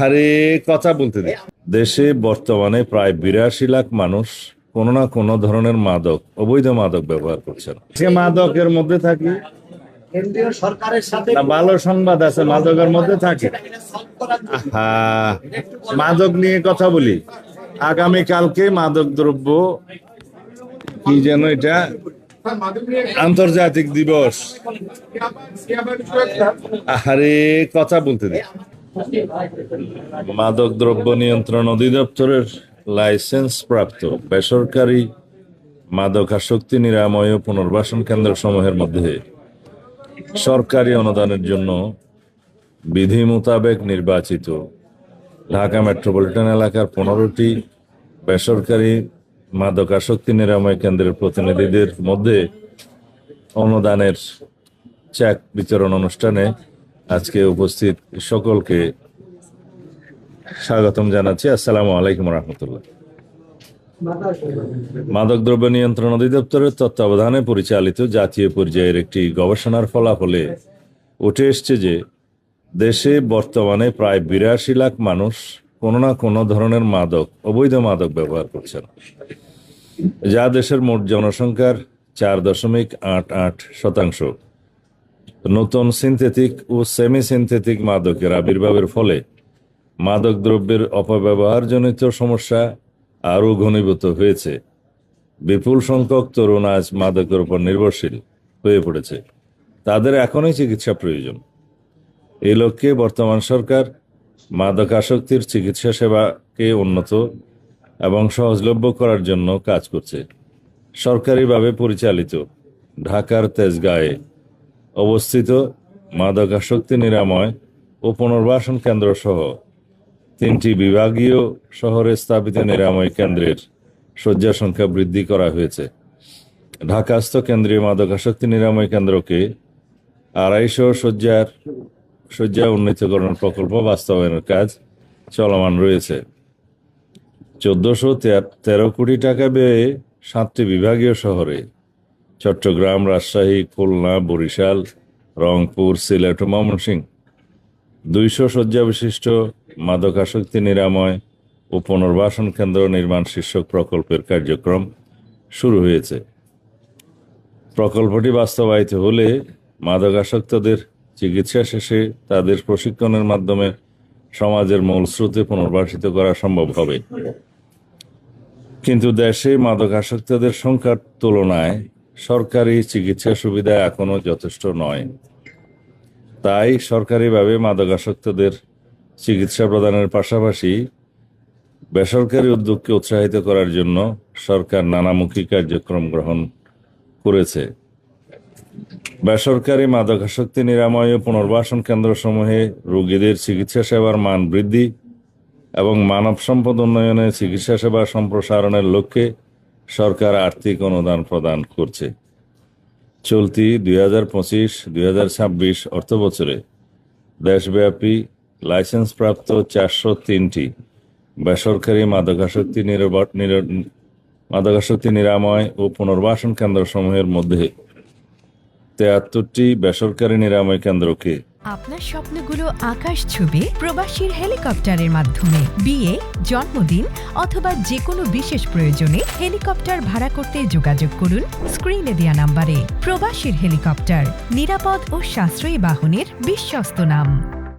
আরে কথা বলতে দে। দেশে বর্তমানে প্রায় 82 লাখ মানুষ কোনো না কোনো ধরনের অবৈধ মাদক ব্যবহার করছেন। সে মাদকের মধ্যে থাকি কেন্দ্রীয় সরকারের সাথে না, ভালো সংবাদ আছে, মাদকের মধ্যে থাকি। মাদক নিয়ে কথা বলি। আগামী কালকে মাদক দ্রব্য কি যেন এটা আন্তর্জাতিক দিবস। আরে কথা বলতে দে। মাদক দ্রব্য নিয়ন্ত্রণ অধিদপ্তরের লাইসেন্স প্রাপ্ত বেসরকারি মাদকাসক্তি নিরাময় ও পুনর্বাসন কেন্দ্র সমূহের মধ্যে সরকারি অনুদানের জন্য বিধি মোতাবেক নির্বাচিত ঢাকা মেট্রোপলিটন এলাকার 15টি বেসরকারি মাদকাসক্তি নিরাময় কেন্দ্রের প্রতিনিধিদের মধ্যে অনুদানের চেক বিতরণ অনুষ্ঠানে আজকে উপস্থিত সকলকে স্বাগতম জানাচ্ছি। আসসালামু আলাইকুম রহমতুল্লাহ। মাদকদ্রব্য নিয়ন্ত্রণ অধিদপ্তরের তত্ত্বাবধানে পরিচালিত জাতীয় পর্যায়ের একটি গবেষণার ফলাফলে উঠে এসছে যে দেশে বর্তমানে প্রায় 82 লাখ মানুষ কোনো না কোনো ধরনের অবৈধ মাদক ব্যবহার করছেন, যা দেশের মোট জনসংখ্যার 4.88%। নতুন সিনথেটিক ও সেমি সিনথেটিক মাদকের আবির্ভাবের ফলে মাদক দ্রব্যের অপব্যবহারজনিত সমস্যা আরও ঘনীভূত হয়েছে। বিপুল সংখ্যক তরুণ আজ মাদকের উপর নির্ভরশীল হয়ে পড়েছে। তাদের এখনই চিকিৎসা প্রয়োজন। এই লক্ষ্যে বর্তমান সরকার মাদকাসক্তির চিকিৎসা সেবাকে উন্নত এবং সহজলভ্য করার জন্য কাজ করছে। সরকারিভাবে পরিচালিত ঢাকার তেজগাঁয়ে অবস্থিত মাদকাসক্তি নিরাময় ও পুনর্বাসন কেন্দ্র সহ 3টি বিভাগীয় শহরে স্থাপিত নিরাময় কেন্দ্রের শয্যা সংখ্যা বৃদ্ধি করা হয়েছে। ঢাকাস্থ কেন্দ্রীয় মাদকাসক্তি নিরাময় কেন্দ্রকে 250 শয্যা উন্নীতকরণ প্রকল্প বাস্তবায়নের কাজ চলমান রয়েছে। 1413 কোটি টাকা ব্যয়ে 7টি বিভাগীয় শহরে চট্টগ্রাম, রাজশাহী, খুলনা, বরিশাল, রংপুর, সিলেট ও ময়মনসিংহ 200 শয্যা বিশিষ্ট মাদকাসক্তি নিরাময় ও পুনর্বাসন কেন্দ্র নির্মাণ শীর্ষক প্রকল্পের কার্যক্রম শুরু হয়েছে। প্রকল্পটি বাস্তবায়িত হলে মাদকাসক্তদের চিকিৎসা শেষে তাদের প্রশিক্ষণের মাধ্যমে সমাজের মূল স্রোতে পুনর্বাসিত করা সম্ভব হবে। কিন্তু দেশে মাদকাসক্তদের সংখ্যার তুলনায় সরকারি চিকিৎসা সুবিধা এখনো যথেষ্ট নয়। তাই সরকারিভাবে মাদকাসক্তদের চিকিৎসা প্রদানের পাশাপাশি বেসরকারি উদ্যোগকে উৎসাহিত করার জন্য সরকার নানামুখী কার্যক্রম গ্রহণ করেছে। বেসরকারি মাদকাসক্তি নিরাময় ও পুনর্বাসন কেন্দ্রসমূহে রোগীদের চিকিৎসা সেবার মান বৃদ্ধি এবং মানব সম্পদ উন্নয়নে চিকিৎসা সেবা সম্প্রসারণের লক্ষ্যে সরকার আর্থিক অনুদান প্রদান করছে। চলতি 2025-2026 অর্থবছরে দেশব্যাপী লাইসেন্সপ্রাপ্ত 403টি বেসরকারি মাদকাসক্তি নিরাময় ও পুনর্বাসন কেন্দ্রসমূহের মধ্যে 73টি বেসরকারি নিরাময় কেন্দ্রকে আপনার স্বপ্নগুলো আকাশ ছুবে প্রবাসীর হেলিকপ্টারের মাধ্যমে। বিয়ে, জন্মদিন অথবা যে কোনো বিশেষ প্রয়োজনে হেলিকপ্টার ভাড়া করতে যোগাযোগ করুন স্ক্রিনে দেয়া নাম্বারে। প্রবাসীর হেলিকপ্টার, নিরাপদ ও সাশ্রয়ী বাহনের বিশ্বস্ত নাম।